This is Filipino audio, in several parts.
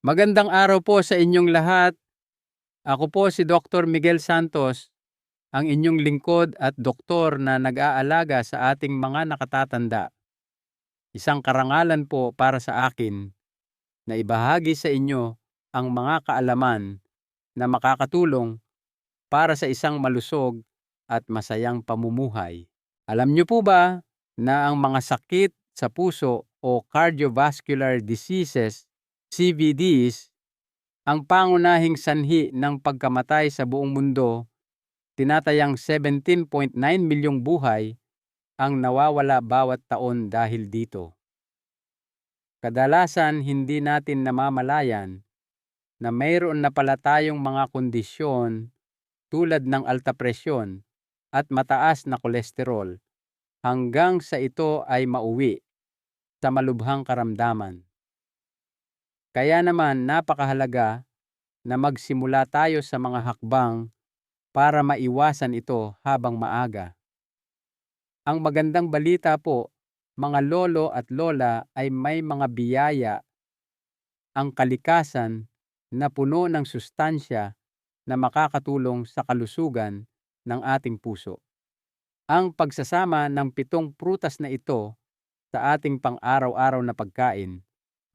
Magandang araw po sa inyong lahat. Ako po si Dr. Miguel Santos, ang inyong lingkod at doktor na nag-aalaga sa ating mga nakatatanda. Isang karangalan po para sa akin na ibahagi sa inyo ang mga kaalaman na makakatulong para sa isang malusog at masayang pamumuhay. Alam niyo po ba na ang mga sakit sa puso o cardiovascular diseases, CVDs, ang pangunahing sanhi ng pagkamatay sa buong mundo? Tinatayang 17.9 milyong buhay ang nawawala bawat taon dahil dito. Kadalasan hindi natin namamalayan na mayroon na pala tayong mga kondisyon tulad ng alta presyon at mataas na kolesterol hanggang sa ito ay mauwi sa malubhang karamdaman. Kaya naman napakahalaga na magsimula tayo sa mga hakbang para maiwasan ito habang maaga. Ang magandang balita po, mga lolo at lola, ay may mga biyaya ang kalikasan na puno ng sustansya na makakatulong sa kalusugan ng ating puso. Ang pagsasama ng 7 prutas na ito sa ating pang-araw-araw na pagkain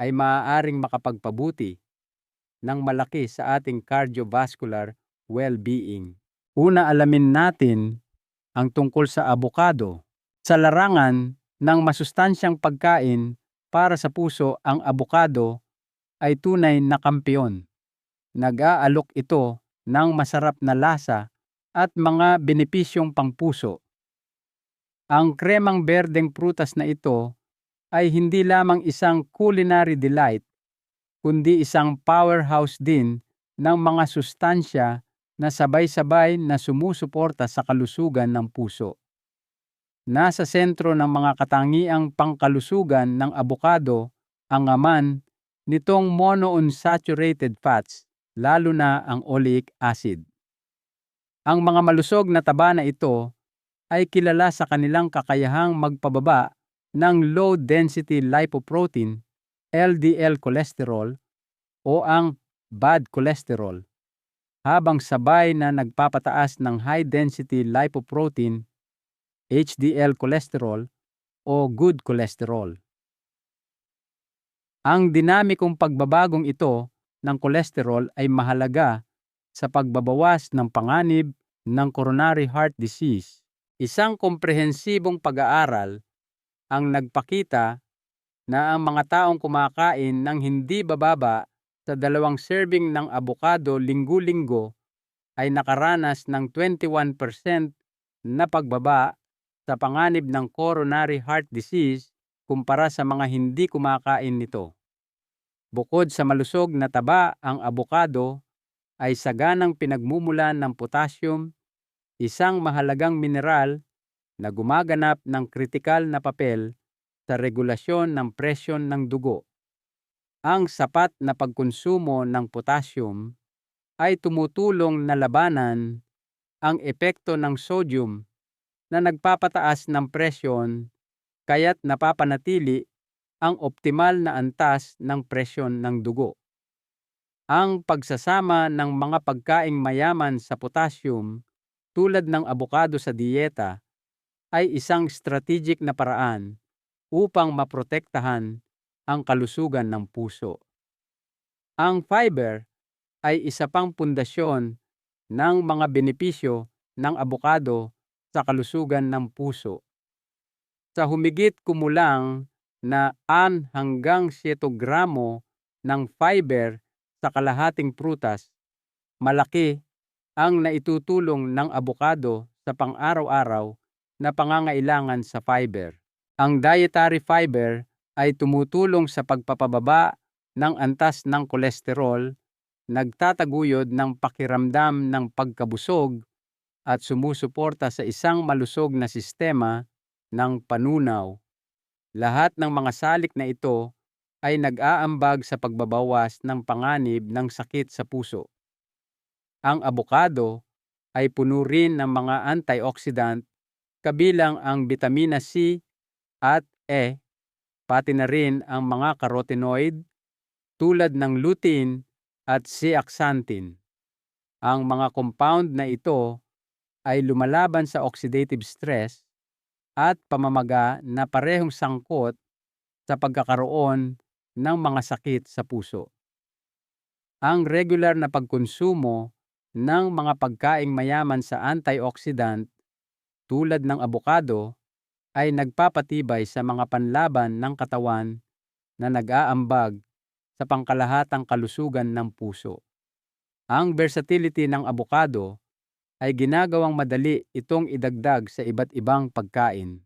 ay maaaring makapagpabuti ng malaki sa ating cardiovascular well-being. Una, alamin natin ang tungkol sa abokado. Sa larangan ng masustansyang pagkain para sa puso, ang abokado ay tunay na kampeon. Nag-aalok ito ng masarap na lasa at mga benepisyong pangpuso. Ang kremang berdeng prutas na ito ay hindi lamang isang culinary delight, kundi isang powerhouse din ng mga sustansya na sabay-sabay na sumusuporta sa kalusugan ng puso. Nasa sentro ng mga katangiang pangkalusugan ng abokado ang aman nitong monounsaturated fats, lalo na ang oleic acid. Ang mga malusog na taba na ito ay kilala sa kanilang kakayahang magpababa ng low-density lipoprotein, LDL cholesterol, o ang bad cholesterol, habang sabay na nagpapataas ng high-density lipoprotein, HDL cholesterol, o good cholesterol. Ang dinamikong pagbabagong ito ng cholesterol ay mahalaga sa pagbabawas ng panganib ng coronary heart disease. Isang komprehensibong pag-aaral ang nagpakita na ang mga taong kumakain ng hindi bababa sa 2 serving ng abokado linggo-linggo ay nakaranas ng 21% na pagbaba sa panganib ng coronary heart disease kumpara sa mga hindi kumakain nito. Bukod sa malusog na taba, ang abokado ay saganang pinagmumulan ng potassium, isang mahalagang mineral na gumaganap ng kritikal na papel sa regulasyon ng presyon ng dugo. Ang sapat na pagkonsumo ng potassium ay tumutulong na labanan ang epekto ng sodium na nagpapataas ng presyon, kaya't napapanatili ang optimal na antas ng presyon ng dugo. Ang pagsasama ng mga pagkaing mayaman sa potassium tulad ng abokado sa diyeta ay isang strategic na paraan upang maprotektahan ang kalusugan ng puso. Ang fiber ay isa pang pundasyon ng mga benepisyo ng abokado sa kalusugan ng puso. Sa humigit kumulang na 6 hanggang 7 gramo ng fiber sa kalahating prutas, malaki ang naitutulong ng abokado sa pang-araw-araw na pangangailangan sa fiber. Ang dietary fiber ay tumutulong sa pagpapababa ng antas ng kolesterol, nagtataguyod ng pakiramdam ng pagkabusog, at sumusuporta sa isang malusog na sistema ng panunaw. Lahat ng mga salik na ito ay nag-aambag sa pagbabawas ng panganib ng sakit sa puso. Ang abokado ay puno rin ng mga antioxidant, kabilang ang bitamina C at E, pati na rin ang mga carotenoid tulad ng lutein at zeaxanthin. Ang mga compound na ito ay lumalaban sa oxidative stress at pamamaga na parehong sangkot sa pagkakaroon ng mga sakit sa puso. Ang regular na pagkonsumo ng mga pagkaing mayaman sa antioxidant tulad ng abokado ay nagpapatibay sa mga panlaban ng katawan na nag-aambag sa pangkalahatang kalusugan ng puso. Ang versatility ng abokado ay ginagawang madali itong idagdag sa iba't ibang pagkain.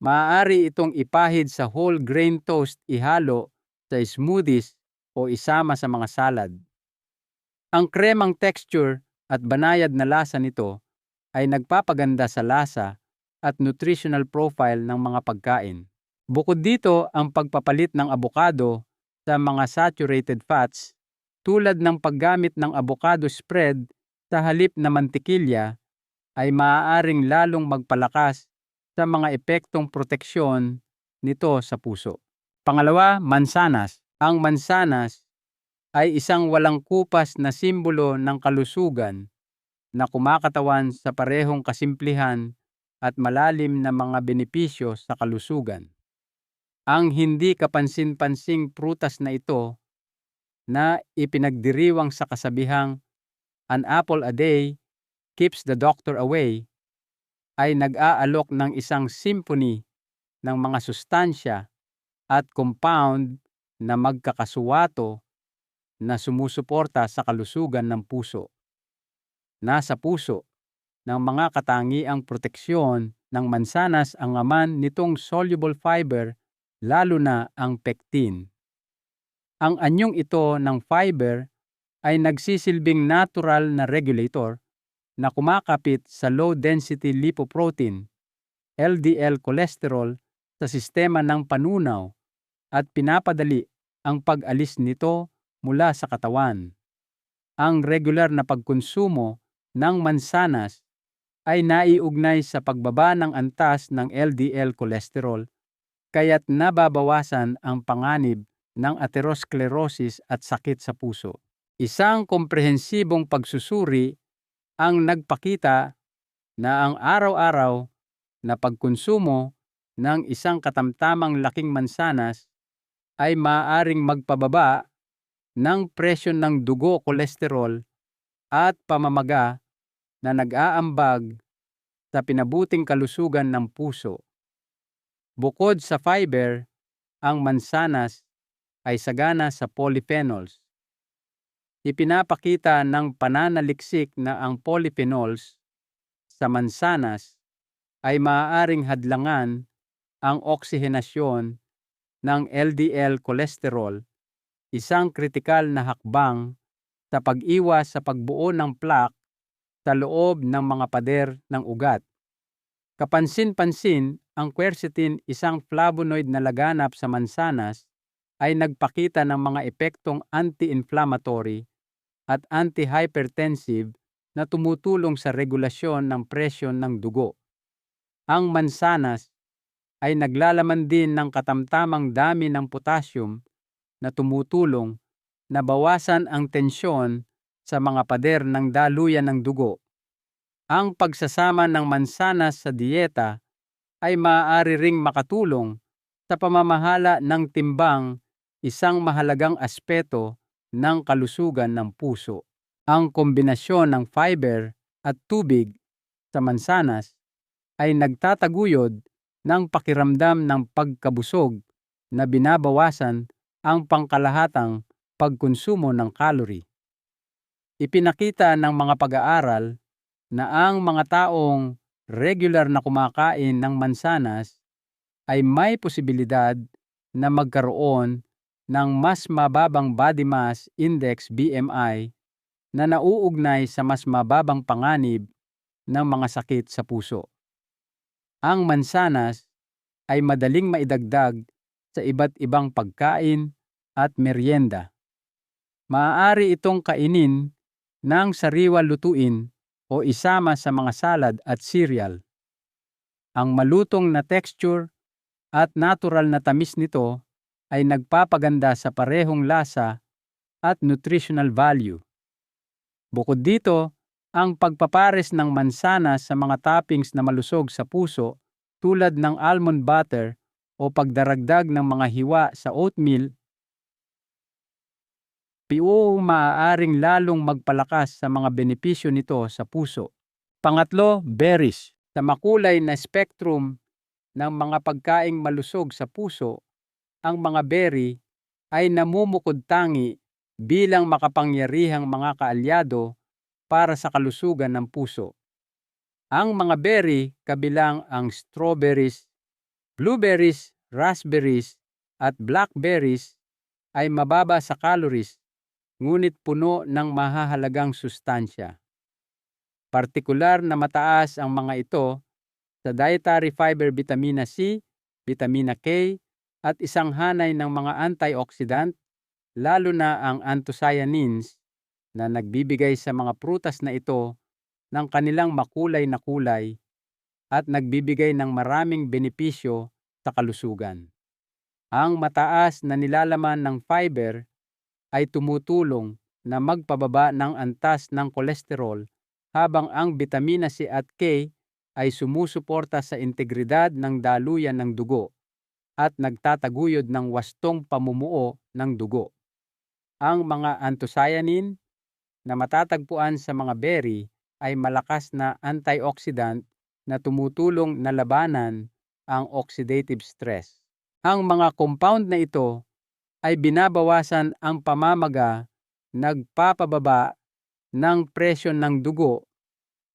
Maaari itong ipahid sa whole grain toast, ihalo sa smoothies o isama sa mga salad. Ang kremang texture at banayad na lasa nito ay nagpapaganda sa lasa at nutritional profile ng mga pagkain. Bukod dito, ang pagpapalit ng abokado sa mga saturated fats tulad ng paggamit ng avocado spread sa halip na mantikilya ay maaaring lalong magpalakas sa mga epektong proteksyon nito sa puso. Pangalawa, mansanas. Ang mansanas ay isang walang kupas na simbolo ng kalusugan na kumakatawan sa parehong kasimplihan at malalim na mga benepisyo sa kalusugan. Ang hindi kapansin-pansing prutas na ito na ipinagdiriwang sa kasabihang "An apple a day keeps the doctor away" ay nag-aalok ng isang symphony ng mga sustansya at compound na magkakasuwato na sumusuporta sa kalusugan ng puso. Nasa puso ng mga katangiang proteksyon ng mansanas ang laman nitong soluble fiber, lalo na ang pectin. Ang anyong ito ng fiber ay nagsisilbing natural na regulator na kumakapit sa low-density lipoprotein, LDL cholesterol sa sistema ng panunaw at pinapadali ang pag-alis nito mula sa katawan. Ang regular na pagkonsumo ng mansanas ay naiugnay sa pagbaba ng antas ng LDL cholesterol, kaya't nababawasan ang panganib ng atherosclerosis at sakit sa puso. Isang komprehensibong pagsusuri ang nagpakita na ang araw-araw na pagkonsumo ng isang katamtamang laking mansanas ay maaaring magpababa ng presyon ng dugo, kolesterol at pamamaga na nag-aambag sa pinabuting kalusugan ng puso. Bukod sa fiber, ang mansanas ay sagana sa polyphenols. Ipinapakita ng pananaliksik na ang polyphenols sa mansanas ay maaaring hadlangan ang oksihenasyon ng LDL cholesterol, isang kritikal na hakbang sa pag-iwas sa pagbuo ng plaque sa loob ng mga pader ng ugat. Kapansin-pansin, ang quercetin, isang flavonoid na laganap sa mansanas, ay nagpakita ng mga epektong anti-inflammatory at anti-hypertensive na tumutulong sa regulasyon ng presyon ng dugo. Ang mansanas ay naglalaman din ng katamtamang dami ng potassium na tumutulong na bawasan ang tensyon sa mga pader ng daluyan ng dugo. Ang pagsasama ng mansanas sa dieta ay maaari ring makatulong sa pamamahala ng timbang, isang mahalagang aspeto ng kalusugan ng puso. Ang kombinasyon ng fiber at tubig sa mansanas ay nagtataguyod ng pakiramdam ng pagkabusog na binabawasan ang pangkalahatang pagkonsumo ng calorie. Ipinakita ng mga pag-aaral na ang mga taong regular na kumakain ng mansanas ay may posibilidad na magkaroon ng mas mababang body mass index BMI na nauugnay sa mas mababang panganib ng mga sakit sa puso. Ang mansanas ay madaling maidagdag sa iba't ibang pagkain at merienda. Maaari itong kainin ng sariwa lutuin o isama sa mga salad at cereal. Ang malutong na texture at natural na tamis nito ay nagpapaganda sa parehong lasa at nutritional value. Bukod dito, ang pagpapares ng mansanas sa mga toppings na malusog sa puso tulad ng almond butter o pagdaragdag ng mga hiwa sa oatmeal maaaring lalong magpalakas sa mga benepisyo nito sa puso. Pangatlo, berries. Sa makulay na spectrum ng mga pagkaing malusog sa puso, ang mga berry ay namumukod-tangi bilang makapangyarihang mga kaalyado para sa kalusugan ng puso. Ang mga berry kabilang ang strawberries, blueberries, raspberries, at blackberries ay mababa sa calories ngunit puno ng mahahalagang sustansya. Partikular na mataas ang mga ito sa dietary fiber vitamina C, vitamina K, at isang hanay ng mga antioxidant, lalo na ang anthocyanins na nagbibigay sa mga prutas na ito ng kanilang makulay na kulay at nagbibigay ng maraming benepisyo sa kalusugan. Ang mataas na nilalaman ng fiber ay tumutulong na magpababa ng antas ng kolesterol habang ang vitamina C at K ay sumusuporta sa integridad ng daluyan ng dugo at nagtataguyod ng wastong pamumuo ng dugo. Ang mga anthocyanin na matatagpuan sa mga berry ay malakas na antioxidant na tumutulong na labanan ang oxidative stress. Ang mga compound na ito ay binabawasan ang pamamaga, nagpapababa ng presyon ng dugo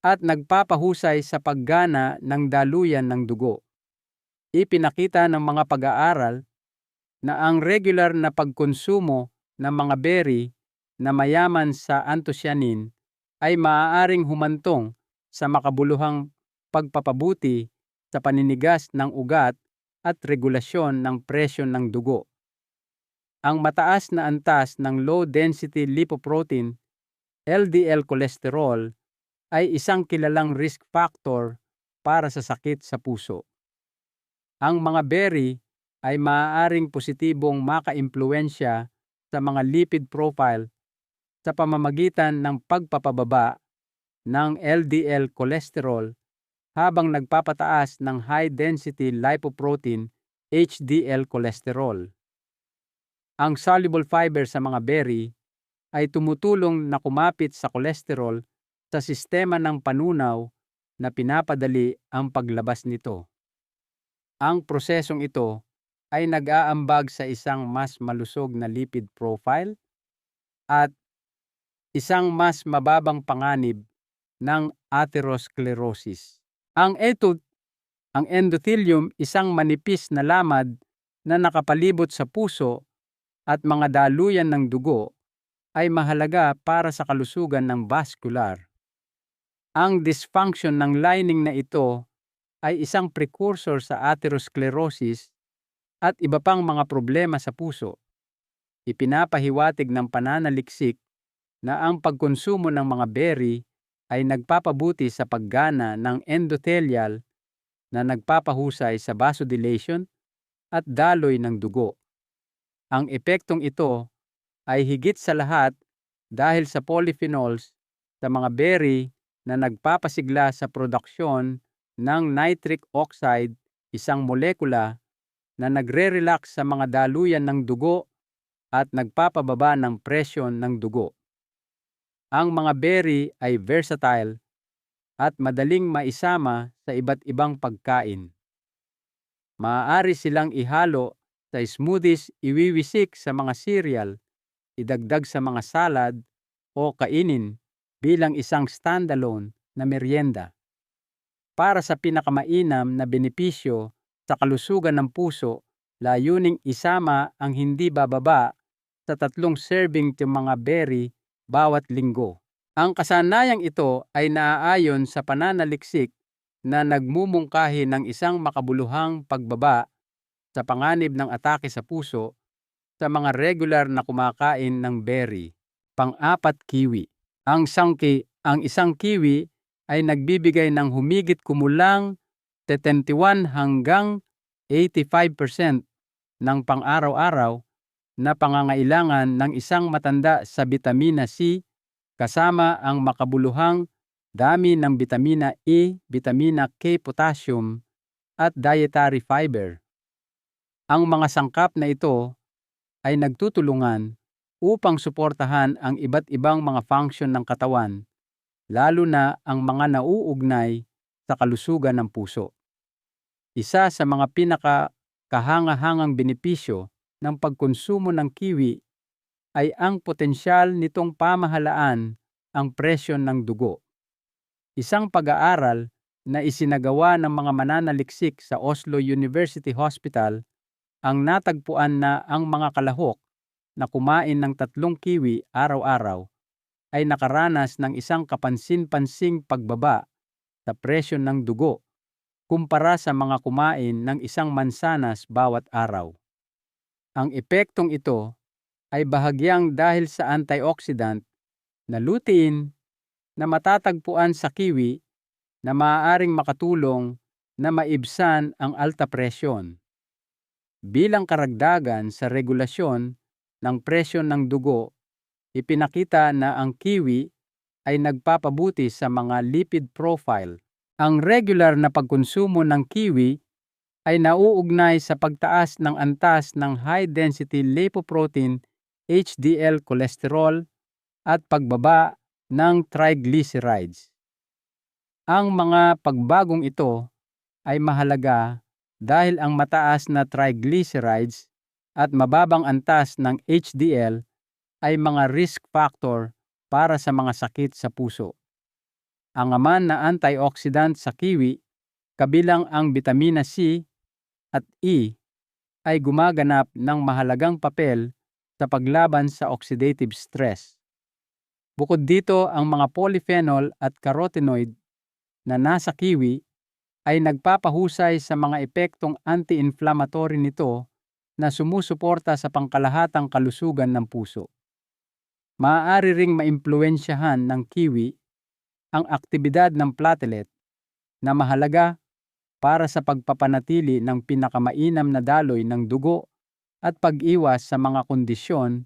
at nagpapahusay sa paggana ng daluyan ng dugo. Ipinakita ng mga pag-aaral na ang regular na pagkonsumo ng mga berry na mayaman sa anthocyanin ay maaaring humantong sa makabuluhang pagpapabuti sa paninigas ng ugat at regulasyon ng presyon ng dugo. Ang mataas na antas ng low-density lipoprotein, LDL cholesterol, ay isang kilalang risk factor para sa sakit sa puso. Ang mga berry ay maaaring positibong makaimpluwensya sa mga lipid profile sa pamamagitan ng pagpapababa ng LDL cholesterol habang nagpapataas ng high-density lipoprotein HDL cholesterol. Ang soluble fiber sa mga berry ay tumutulong na kumapit sa cholesterol sa sistema ng panunaw na pinapadali ang paglabas nito. Ang prosesong ito ay nag-aambag sa isang mas malusog na lipid profile at isang mas mababang panganib ng atherosclerosis. Ang endothelium, isang manipis na lamad na nakapalibot sa puso at mga daluyan ng dugo, ay mahalaga para sa kalusugan ng vascular. Ang dysfunction ng lining na ito ay isang precursor sa atherosclerosis at iba pang mga problema sa puso. Ipinapahiwatig ng pananaliksik na ang pagkonsumo ng mga berry ay nagpapabuti sa paggana ng endothelial na nagpapahusay sa vasodilation at daloy ng dugo. Ang epektong ito ay higit sa lahat dahil sa polyphenols sa mga berry na nagpapasigla sa produksyon ng nitric oxide, isang molekula na nagre-relax sa mga daluyan ng dugo at nagpapababa ng presyon ng dugo. Ang mga berry ay versatile at madaling maisama sa iba't ibang pagkain. Maaari silang ihalo sa smoothies, iwiwisik sa mga cereal, idagdag sa mga salad o kainin bilang isang standalone na merienda. Para sa pinakamainam na benepisyo sa kalusugan ng puso, layuning isama ang hindi bababa sa 3 serving ng mga berry bawat linggo. Ang kasanayang ito ay naaayon sa pananaliksik na nagmumungkahi ng isang makabuluhang pagbaba sa panganib ng atake sa puso sa mga regular na kumakain ng berry. Pang-4, kiwi. Ang isang kiwi ay nagbibigay ng humigit kumulang 71 hanggang 85% ng pang-araw-araw na pangangailangan ng isang matanda sa bitamina C kasama ang makabuluhang dami ng bitamina E, bitamina K, potassium at dietary fiber. Ang mga sangkap na ito ay nagtutulungan upang suportahan ang iba't ibang mga function ng katawan, lalo na ang mga nauugnay sa kalusugan ng puso. Isa sa mga pinakakahanga-hangang benepisyo ng pagkonsumo ng kiwi ay ang potensyal nitong pamahalaan ang presyon ng dugo. Isang pag-aaral na isinagawa ng mga mananaliksik sa Oslo University Hospital ang natagpuan na ang mga kalahok na kumain ng 3 kiwi araw-araw ay nakaranas ng isang kapansin-pansing pagbaba sa presyon ng dugo kumpara sa mga kumain ng isang mansanas bawat araw. Ang epektong ito ay bahagyang dahil sa antioxidant na lutein na matatagpuan sa kiwi na maaaring makatulong na maibsan ang alta presyon. Bilang karagdagan sa regulasyon ng presyon ng dugo, ipinakita na ang kiwi ay nagpapabuti sa mga lipid profile. Ang regular na pagkonsumo ng kiwi ay nauugnay sa pagtaas ng antas ng high-density lipoprotein HDL cholesterol at pagbaba ng triglycerides. Ang mga pagbagong ito ay mahalaga dahil ang mataas na triglycerides at mababang antas ng HDL ay mga risk factor para sa mga sakit sa puso. Ang aman na antioxidant sa kiwi, kabilang ang bitamina C at E, ay gumaganap ng mahalagang papel sa paglaban sa oxidative stress. Bukod dito, ang mga polyphenol at carotenoid na nasa kiwi ay nagpapahusay sa mga epektong anti-inflammatory nito na sumusuporta sa pangkalahatang kalusugan ng puso. Maaari ring maimpluwensyahan ng kiwi ang aktibidad ng platelet na mahalaga para sa pagpapanatili ng pinakamainam na daloy ng dugo at pag-iwas sa mga kondisyon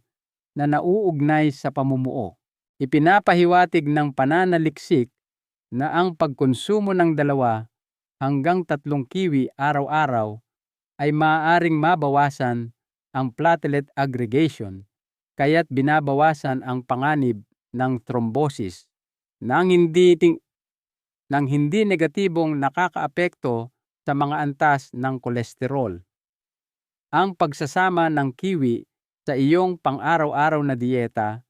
na nauugnay sa pamumuo. Ipinapahiwatig ng pananaliksik na ang pagkonsumo ng 2 hanggang 3 kiwi araw-araw ay maaaring mabawasan ang platelet aggregation, kaya't binabawasan ang panganib ng thrombosis nang hindi negatibong nakakaapekto sa mga antas ng kolesterol. Ang pagsasama ng kiwi sa iyong pang-araw-araw na dieta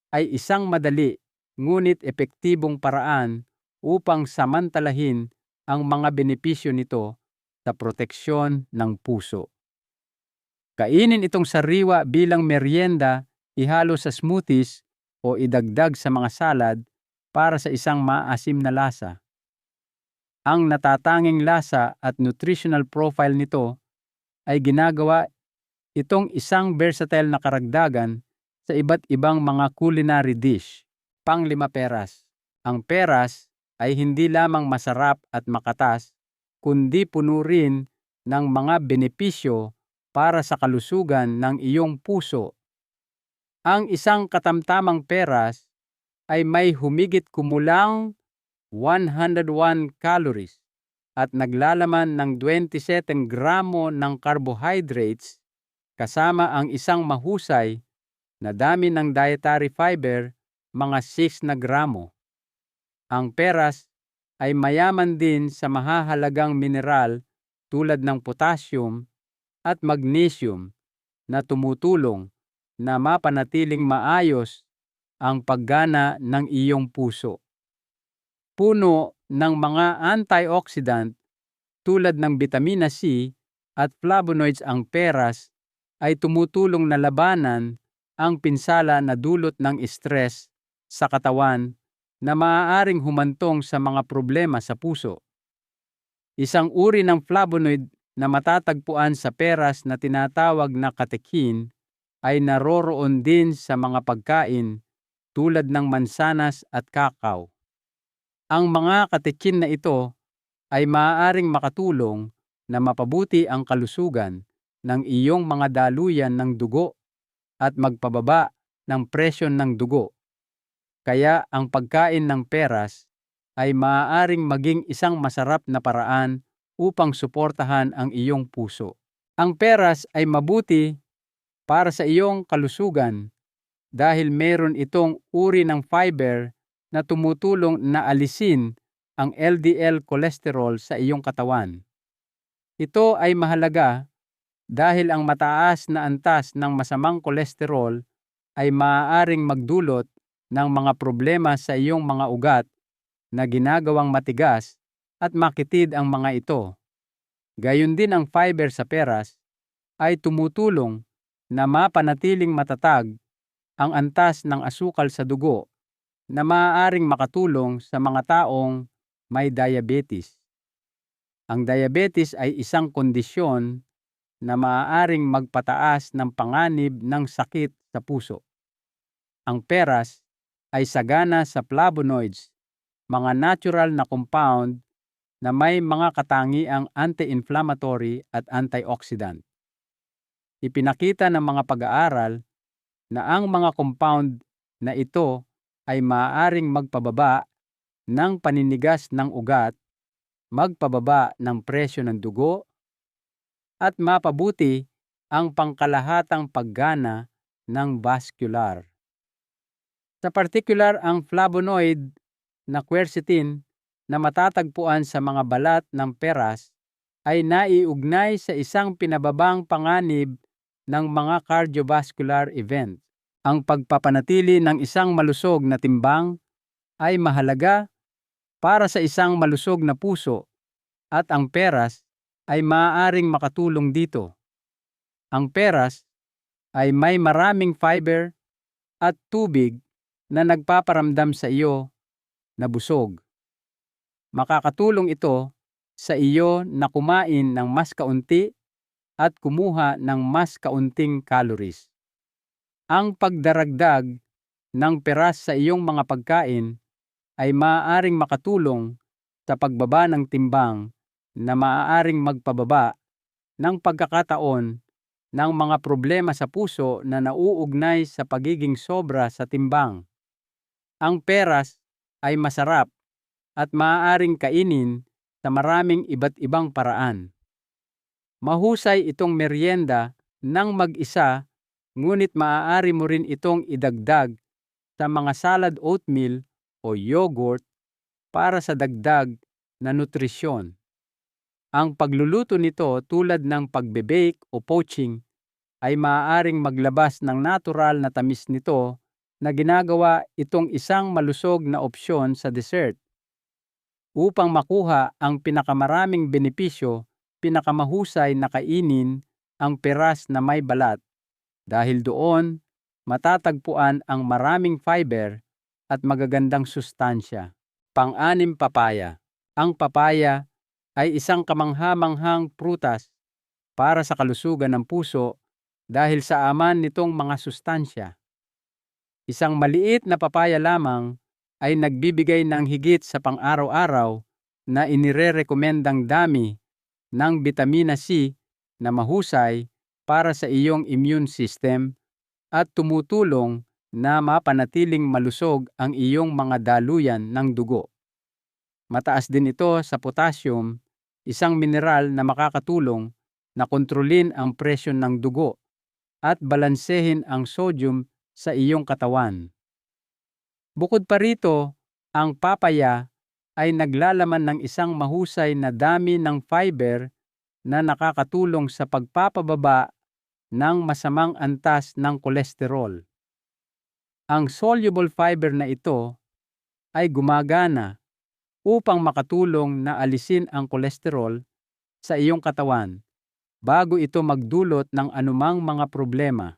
ay isang madali ngunit epektibong paraan upang samantalahin ang mga benepisyo nito sa proteksyon ng puso. Kainin itong sariwa bilang merienda, ihalo sa smoothies o idagdag sa mga salad para sa isang maasim na lasa. Ang natatanging lasa at nutritional profile nito ay ginagawa itong isang versatile na karagdagan sa iba't ibang mga culinary dish. Pang-5, peras. Ang peras ay hindi lamang masarap at makatas, kundi puno rin ng mga benepisyo para sa kalusugan ng iyong puso. Ang isang katamtamang peras ay may humigit kumulang 101 calories at naglalaman ng 27 gramo ng carbohydrates kasama ang isang mahusay na dami ng dietary fiber, mga 6 na gramo. Ang peras ay mayaman din sa mahahalagang mineral tulad ng potassium at magnesium na tumutulong na mapanatiling maayos ang paggana ng iyong puso. Puno ng mga antioxidant tulad ng bitamina C at flavonoids ang peras ay tumutulong na labanan ang pinsala na dulot ng stress sa katawan na maaaring humantong sa mga problema sa puso. Isang uri ng flavonoid na matatagpuan sa peras na tinatawag na catechin ay naroroon din sa mga pagkain tulad ng mansanas at kakao. Ang mga catechin na ito ay maaaring makatulong na mapabuti ang kalusugan ng iyong mga daluyan ng dugo at magpababa ng presyon ng dugo. Kaya ang pagkain ng peras ay maaaring maging isang masarap na paraan upang suportahan ang iyong puso. Ang peras ay mabuti para sa iyong kalusugan dahil meron itong uri ng fiber na tumutulong na alisin ang LDL cholesterol sa iyong katawan. Ito ay mahalaga dahil ang mataas na antas ng masamang kolesterol ay maaaring magdulot ng mga problema sa iyong mga ugat na ginagawang matigas at makitid ang mga ito. Gayon din ang fiber sa peras ay tumutulong na mapanatiling matatag ang antas ng asukal sa dugo na maaaring makatulong sa mga taong may diabetes. Ang diabetes ay isang kondisyon na maaaring magpataas ng panganib ng sakit sa puso. Ang peras ay sagana sa flavonoids, mga natural na compound na may mga katangiang anti-inflammatory at antioxidant. Ipinakita ng mga pag-aaral na ang mga compound na ito ay maaaring magpababa ng paninigas ng ugat, magpababa ng presyo ng dugo, at mapabuti ang pangkalahatang paggana ng vascular. Sa partikular ang flavonoid na quercetin na matatagpuan sa mga balat ng peras ay naiugnay sa isang pinababang panganib ng mga cardiovascular event. Ang pagpapanatili ng isang malusog na timbang ay mahalaga para sa isang malusog na puso at ang peras ay maaaring makatulong dito. Ang peras ay may maraming fiber at tubig na nagpaparamdam sa iyo na busog. Makakatulong ito sa iyo na kumain ng mas kaunti at kumuha ng mas kaunting calories. Ang pagdaragdag ng peras sa iyong mga pagkain ay maaaring makatulong sa pagbaba ng timbang na maaaring magpababa ng pagkakataon ng mga problema sa puso na nauugnay sa pagiging sobra sa timbang. Ang peras ay masarap at maaaring kainin sa maraming iba't ibang paraan. Mahusay itong merienda ng mag-isa, ngunit maaari mo rin itong idagdag sa mga salad oatmeal o yogurt para sa dagdag na nutrisyon. Ang pagluluto nito tulad ng pagbe-bake o poaching ay maaaring maglabas ng natural na tamis nito na ginagawa itong isang malusog na opsyon sa dessert. Upang makuha ang pinakamaraming benepisyo, pinakamahusay na kainin ang peras na may balat dahil doon matatagpuan ang maraming fiber at magagandang sustansya. Pang-anim, papaya. Ang papaya ay isang kamangha-manghang prutas para sa kalusugan ng puso dahil sa aman nitong mga sustansya. Isang maliit na papaya lamang ay nagbibigay ng higit sa pang-araw-araw na inirerekomendang dami ng bitamina C na mahusay para sa iyong immune system at tumutulong na mapanatiling malusog ang iyong mga daluyan ng dugo. Mataas din ito sa potassium, isang mineral na makakatulong na kontrolin ang presyon ng dugo at balansehin ang sodium sa iyong katawan. Bukod pa rito, ang papaya ay naglalaman ng isang mahusay na dami ng fiber na nakakatulong sa pagpapababa ng masamang antas ng kolesterol. Ang soluble fiber na ito ay gumagana upang makatulong na alisin ang kolesterol sa iyong katawan bago ito magdulot ng anumang mga problema.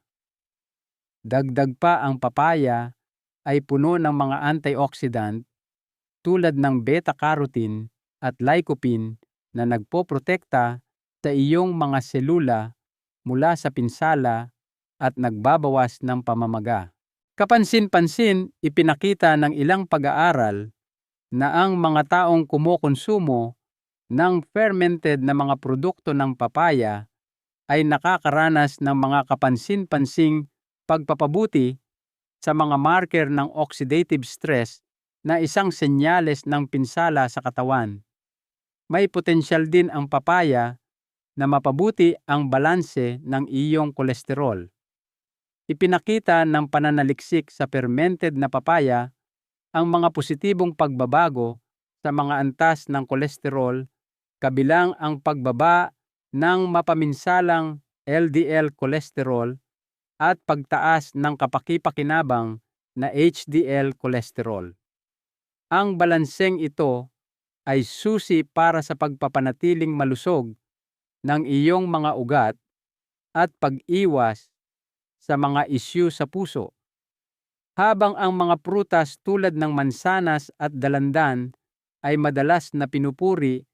Dagdag pa, ang papaya ay puno ng mga antioxidant tulad ng beta-carotene at lycopene na nagpoprotekta sa iyong mga selula mula sa pinsala at nagbabawas ng pamamaga. Kapansin-pansin, ipinakita ng ilang pag-aaral na ang mga taong kumukonsumo ng fermented na mga produkto ng papaya ay nakakaranas ng mga kapansin-pansing pagpapabuti sa mga marker ng oxidative stress na isang senyales ng pinsala sa katawan. May potensyal din ang papaya na mapabuti ang balanse ng iyong kolesterol. Ipinakita ng pananaliksik sa fermented na papaya ang mga positibong pagbabago sa mga antas ng kolesterol kabilang ang pagbaba ng mapaminsalang LDL cholesterol at pagtaas ng kapaki-pakinabang na HDL cholesterol. Ang balanseng ito ay susi para sa pagpapanatiling malusog ng iyong mga ugat at pag-iwas sa mga isyu sa puso. Habang ang mga prutas tulad ng mansanas at dalandan ay madalas na pinupuri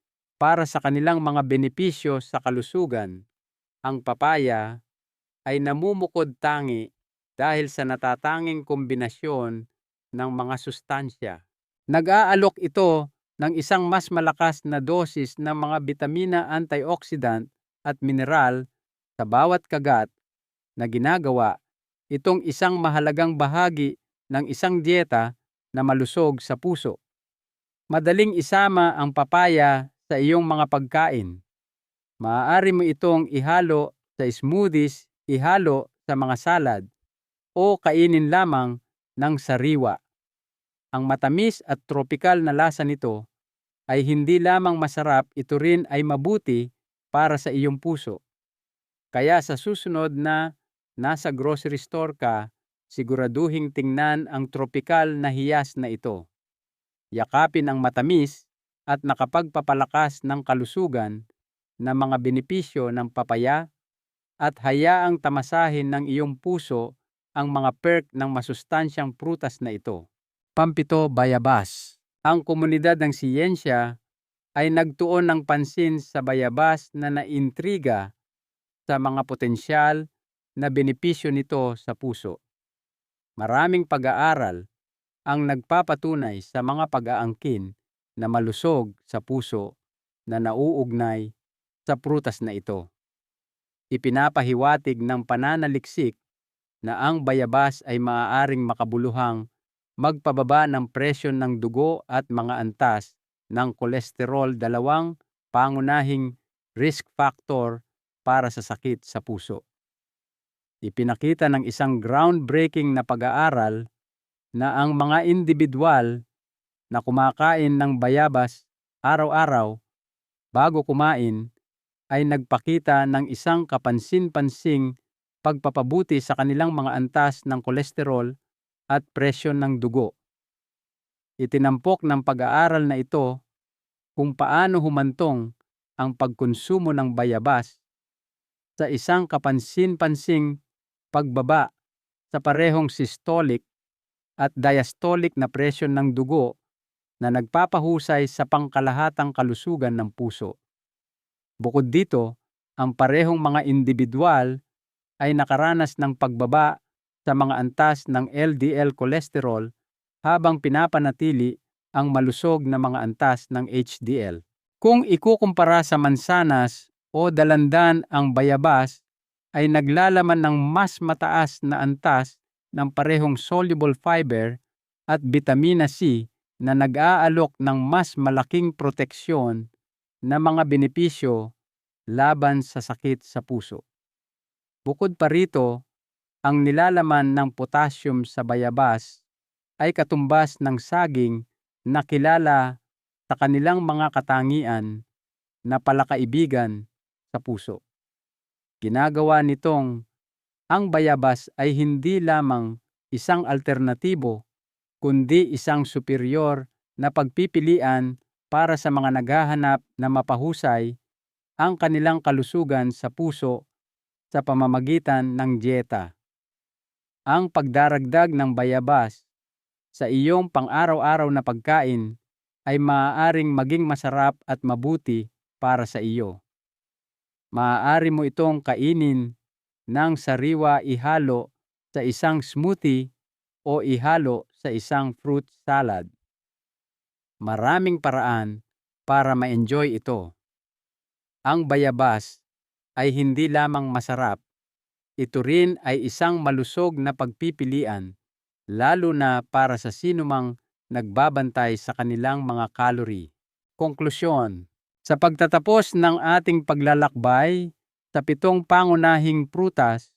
para sa kanilang mga benepisyo sa kalusugan, ang papaya ay namumukod tangi dahil sa natatanging kombinasyon ng mga sustansya. Nag-aalok ito ng isang mas malakas na dosis ng mga bitamina, antioxidant at mineral sa bawat kagat na ginagawa itong isang mahalagang bahagi ng isang dieta na malusog sa puso. Madaling isama ang papaya sa iyong mga pagkain. Maaari mo itong ihalo sa smoothies, ihalo sa mga salad, o kainin lamang ng sariwa. Ang matamis at tropikal na lasa nito ay hindi lamang masarap, ito rin ay mabuti para sa iyong puso. Kaya sa susunod na nasa grocery store ka, siguraduhing tingnan ang tropikal na hiyas na ito. Yakapin ang matamis at nakapagpapalakas ng kalusugan na mga benepisyo ng papaya at hayaang tamasahin ng iyong puso ang mga perk ng masustansyang prutas na ito. Pampito, bayabas. Ang komunidad ng siyensya ay nagtuon ng pansin sa bayabas na naintriga sa mga potensyal na benepisyo nito sa puso. Maraming pag-aaral ang nagpapatunay sa mga pag-aangkin na malusog sa puso na nauugnay sa prutas na ito. Ipinapahiwatig ng pananaliksik na ang bayabas ay maaaring makabuluhang magpababa ng presyon ng dugo at mga antas ng kolesterol, dalawang pangunahing risk factor para sa sakit sa puso. Ipinakita ng isang groundbreaking na pag-aaral na ang mga individual na kumakain ng bayabas araw-araw bago kumain ay nagpakita ng isang kapansin-pansing pagpapabuti sa kanilang mga antas ng kolesterol at presyon ng dugo. Itinampok ng pag-aaral na ito kung paano humantong ang pagkonsumo ng bayabas sa isang kapansin-pansing pagbaba sa parehong systolic at diastolic na presyon ng dugo na nagpapahusay sa pangkalahatang kalusugan ng puso. Bukod dito, ang parehong mga individual ay nakaranas ng pagbaba sa mga antas ng LDL cholesterol habang pinapanatili ang malusog na mga antas ng HDL. Kung ikukumpara sa mansanas o dalandan, ang bayabas ay naglalaman ng mas mataas na antas ng parehong soluble fiber at vitamina C na nag-aalok ng mas malaking proteksyon na mga benepisyo laban sa sakit sa puso. Bukod pa rito, ang nilalaman ng potassium sa bayabas ay katumbas ng saging na kilala sa kanilang mga katangian na palakaibigan sa puso. Ginagawa nitong ang bayabas ay hindi lamang isang alternatibo, kundi isang superior na pagpipilian para sa mga naghahanap na mapahusay ang kanilang kalusugan sa puso sa pamamagitan ng dieta. Ang pagdaragdag ng bayabas sa iyong pang-araw-araw na pagkain ay maaaring maging masarap at mabuti para sa iyo. Maaari mo itong kainin ng sariwa, ihalo sa isang smoothie o ihalo sa isang fruit salad. Maraming paraan para ma-enjoy ito. Ang bayabas ay hindi lamang masarap, ito rin ay isang malusog na pagpipilian, lalo na para sa sinumang nagbabantay sa kanilang mga calorie. Konklusyon. Sa pagtatapos ng ating paglalakbay sa 7 pangunahing prutas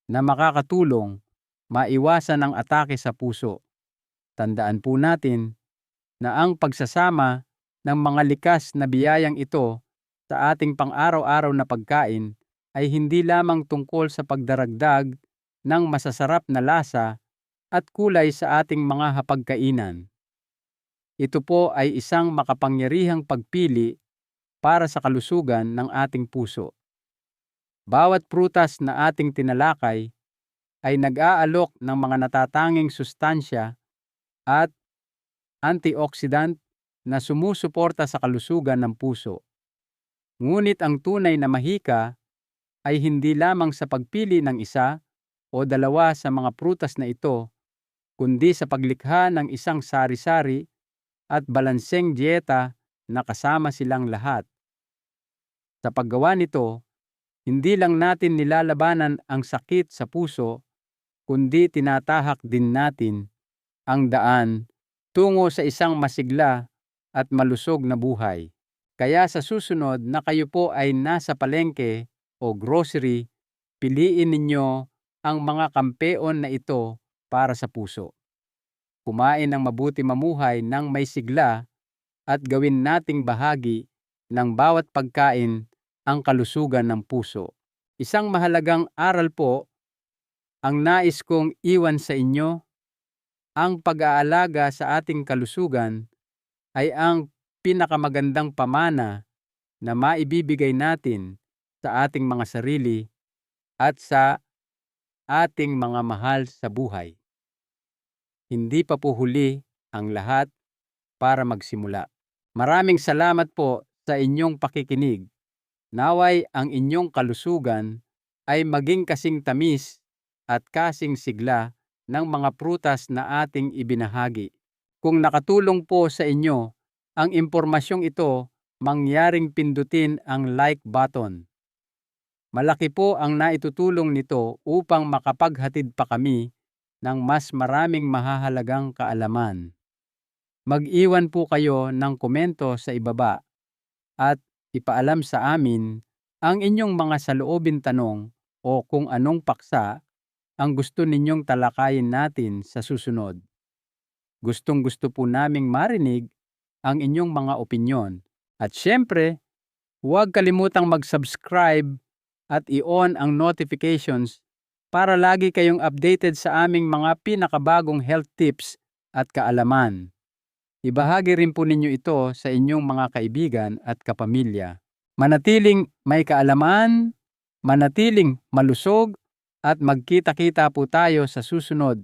na makakatulong maiwasan ang atake sa puso, tandaan po natin na ang pagsasama ng mga likas na biyayang ito sa ating pang-araw-araw na pagkain ay hindi lamang tungkol sa pagdaragdag ng masasarap na lasa at kulay sa ating mga hapagkainan. Ito po ay isang makapangyarihang pagpili para sa kalusugan ng ating puso. Bawat prutas na ating tinalakay ay nag-aalok ng mga natatanging sustansya at antioxidant na sumusuporta sa kalusugan ng puso. Ngunit ang tunay na mahika ay hindi lamang sa pagpili ng isa o dalawa sa mga prutas na ito, kundi sa paglikha ng isang sari-sari at balanseng dieta na kasama silang lahat. Sa paggawa nito, hindi lang natin nilalabanan ang sakit sa puso, kundi tinatahak din natin ang daan tungo sa isang masigla at malusog na buhay. Kaya sa susunod na kayo po ay nasa palengke o grocery, piliin ninyo ang mga kampeon na ito para sa puso. Kumain ng mabuti, mamuhay ng may sigla at gawin nating bahagi ng bawat pagkain ang kalusugan ng puso. Isang mahalagang aral po ang nais kong iwan sa inyo. Ang pag-aalaga sa ating kalusugan ay ang pinakamagandang pamana na maibibigay natin sa ating mga sarili at sa ating mga mahal sa buhay. Hindi pa po huli ang lahat para magsimula. Maraming salamat po sa inyong pakikinig. Naway ang inyong kalusugan ay maging kasing tamis at kasing sigla ng mga prutas na ating ibinahagi. Kung nakatulong po sa inyo ang impormasyong ito, mangyaring pindutin ang like button. Malaki po ang naitutulong nito upang makapaghatid pa kami ng mas maraming mahahalagang kaalaman. Mag-iwan po kayo ng komento sa ibaba at ipaalam sa amin ang inyong mga saloobin tanong o kung anong paksa ang gusto ninyong talakayin natin sa susunod. Gustong-gusto po naming marinig ang inyong mga opinyon. At syempre, huwag kalimutang mag-subscribe at i-on ang notifications para lagi kayong updated sa aming mga pinakabagong health tips at kaalaman. Ibahagi rin po ninyo ito sa inyong mga kaibigan at kapamilya. Manatiling may kaalaman, manatiling malusog, at magkita-kita po tayo sa susunod